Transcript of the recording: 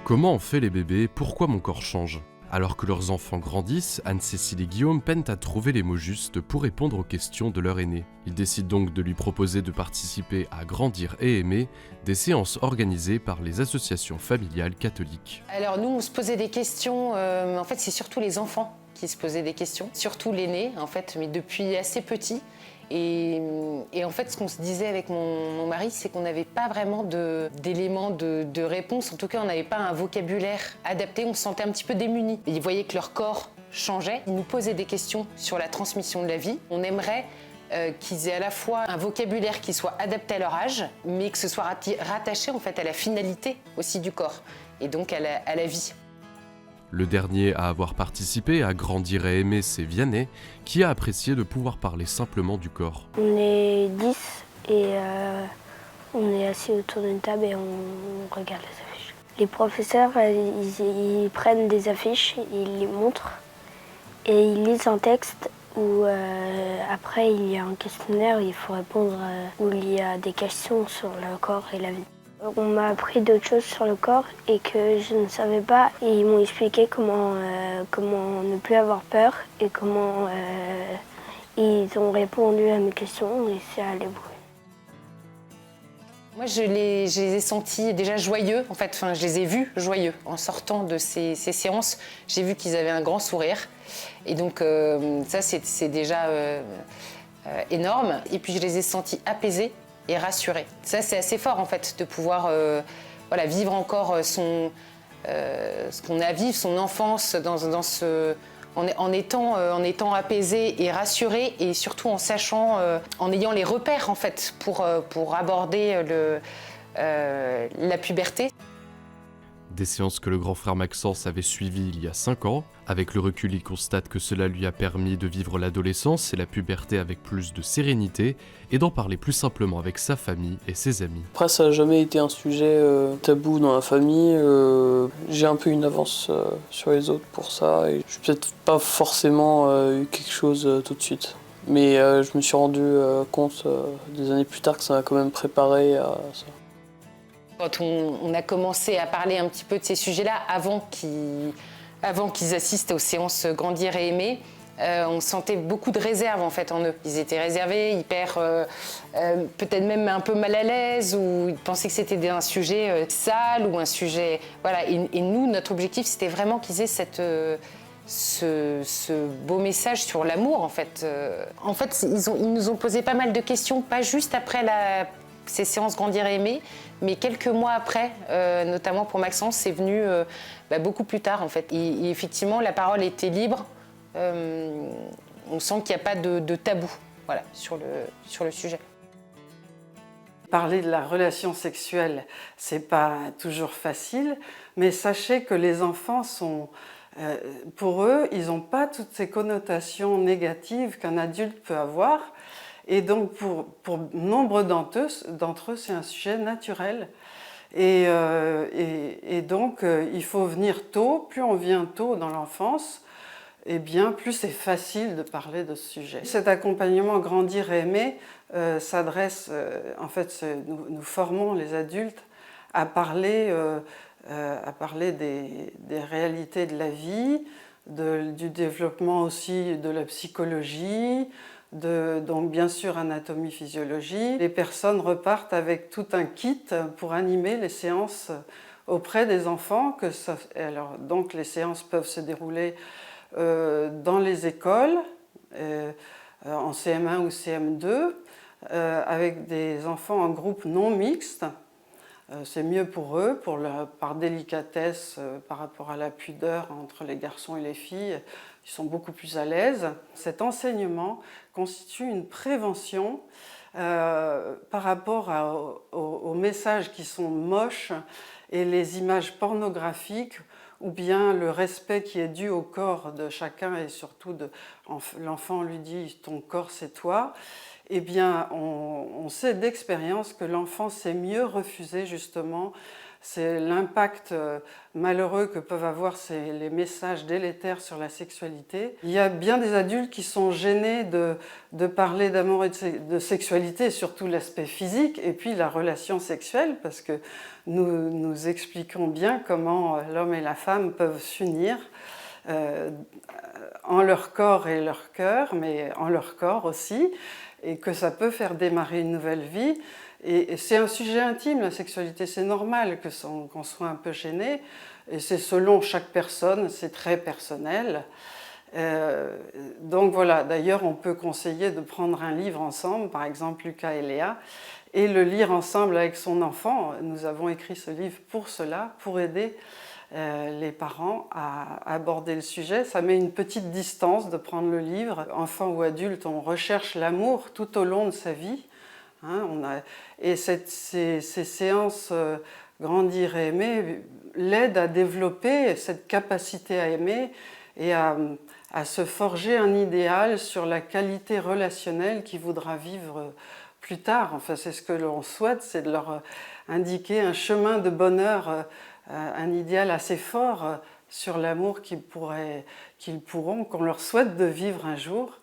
Comment ont fait les bébés? Pourquoi mon corps change? Alors que leurs enfants grandissent, Anne-Cécile et Guillaume peinent à trouver les mots justes pour répondre aux questions de leur aîné. Ils décident donc de lui proposer de participer à Grandir et aimer, des séances organisées par les associations familiales catholiques. Alors nous, on se posait des questions, en fait c'est surtout les enfants qui se posaient des questions, surtout l'aîné en fait, mais depuis assez petit. Et en fait, ce qu'on se disait avec mon mari, c'est qu'on n'avait pas vraiment d'éléments de réponse. En tout cas, on n'avait pas un vocabulaire adapté. On se sentait un petit peu démunis. Ils voyaient que leur corps changeait. Ils nous posaient des questions sur la transmission de la vie. On aimerait qu'ils aient à la fois un vocabulaire qui soit adapté à leur âge, mais que ce soit rattaché en fait à la finalité aussi du corps, et donc à la vie. Le dernier à avoir participé à Grandir et aimer, c'est Vianney, qui a apprécié de pouvoir parler simplement du corps. On est 10 et on est assis autour d'une table et on regarde les affiches. Les professeurs, ils prennent des affiches, ils les montrent et ils lisent un texte où après il y a un questionnaire où il faut répondre, où il y a des questions sur le corps et la vie. On m'a appris d'autres choses sur le corps et que je ne savais pas. Et ils m'ont expliqué comment ne plus avoir peur et comment ils ont répondu à mes questions et c'est allé beaucoup. Moi, je les ai sentis déjà joyeux, en fait, je les ai vus joyeux. En sortant de ces séances, j'ai vu qu'ils avaient un grand sourire. Et donc, ça, c'est déjà énorme. Et puis, je les ai sentis apaisés et rassurés. Ça, c'est assez fort, en fait, de pouvoir vivre encore ce qu'on a à vivre, son enfance, en étant apaisé et rassuré, et surtout en sachant, en ayant les repères en fait pour aborder la puberté. Des séances que le grand frère Maxence avait suivies il y a 5 ans. Avec le recul, il constate que cela lui a permis de vivre l'adolescence et la puberté avec plus de sérénité et d'en parler plus simplement avec sa famille et ses amis. Après, ça n'a jamais été un sujet tabou dans la famille. J'ai un peu une avance sur les autres pour ça. Et je n'ai peut-être pas forcément eu quelque chose tout de suite. Mais je me suis rendu compte des années plus tard que ça m'a quand même préparé à ça. Quand on a commencé à parler un petit peu de ces sujets-là, avant qu'ils assistent aux séances Grandir et aimer, on sentait beaucoup de réserve en fait en eux. Ils étaient réservés, hyper, peut-être même un peu mal à l'aise, ou ils pensaient que c'était un sujet sale ou un sujet... Voilà. Et nous, notre objectif, c'était vraiment qu'ils aient ce beau message sur l'amour en fait. En fait, ils nous ont posé pas mal de questions, pas juste après ces séances Grandir et aimer, mais quelques mois après, notamment pour Maxence, c'est venu beaucoup plus tard en fait. Et effectivement, la parole était libre. On sent qu'il n'y a pas de tabou, voilà, sur le sujet. Parler de la relation sexuelle, c'est pas toujours facile, mais sachez que les enfants sont, pour eux, ils n'ont pas toutes ces connotations négatives qu'un adulte peut avoir. Et donc, pour nombre d'entre eux, c'est un sujet naturel. Et donc, il faut venir tôt. Plus on vient tôt dans l'enfance, eh bien, plus c'est facile de parler de ce sujet. Cet accompagnement Grandir et aimer s'adresse, en fait, nous formons les adultes à parler des réalités de la vie, du développement aussi de la psychologie, donc bien sûr anatomie, physiologie. Les personnes repartent avec tout un kit pour animer les séances auprès des enfants. Alors, donc les séances peuvent se dérouler dans les écoles, en CM1 ou CM2, avec des enfants en groupe non mixte. C'est mieux pour eux, par délicatesse par rapport à la pudeur entre les garçons et les filles. Ils sont beaucoup plus à l'aise. Cet enseignement constitue une prévention par rapport aux messages qui sont moches et les images pornographiques, ou bien le respect qui est dû au corps de chacun, et surtout l'enfant lui dit « ton corps c'est toi ». Eh bien, on sait d'expérience que l'enfant sait mieux refuser justement c'est l'impact malheureux que peuvent avoir les messages délétères sur la sexualité. Il y a bien des adultes qui sont gênés de parler d'amour et de sexualité, surtout l'aspect physique, et puis la relation sexuelle, parce que nous expliquons bien comment l'homme et la femme peuvent s'unir en leur corps et leur cœur, mais en leur corps aussi, et que ça peut faire démarrer une nouvelle vie. Et c'est un sujet intime, la sexualité, c'est normal qu'on soit un peu gêné, et c'est selon chaque personne, c'est très personnel. Donc voilà, d'ailleurs on peut conseiller de prendre un livre ensemble, par exemple Lucas et Léa, et le lire ensemble avec son enfant. Nous avons écrit ce livre pour cela, pour aider les parents à aborder le sujet. Ça met une petite distance de prendre le livre. Enfant ou adulte, on recherche l'amour tout au long de sa vie. Et ces séances Grandir et aimer l'aident à développer cette capacité à aimer et à se forger un idéal sur la qualité relationnelle qu'il voudra vivre plus tard. Enfin, c'est ce que l'on souhaite, c'est de leur indiquer un chemin de bonheur, un idéal assez fort sur l'amour qu'on leur souhaite de vivre un jour.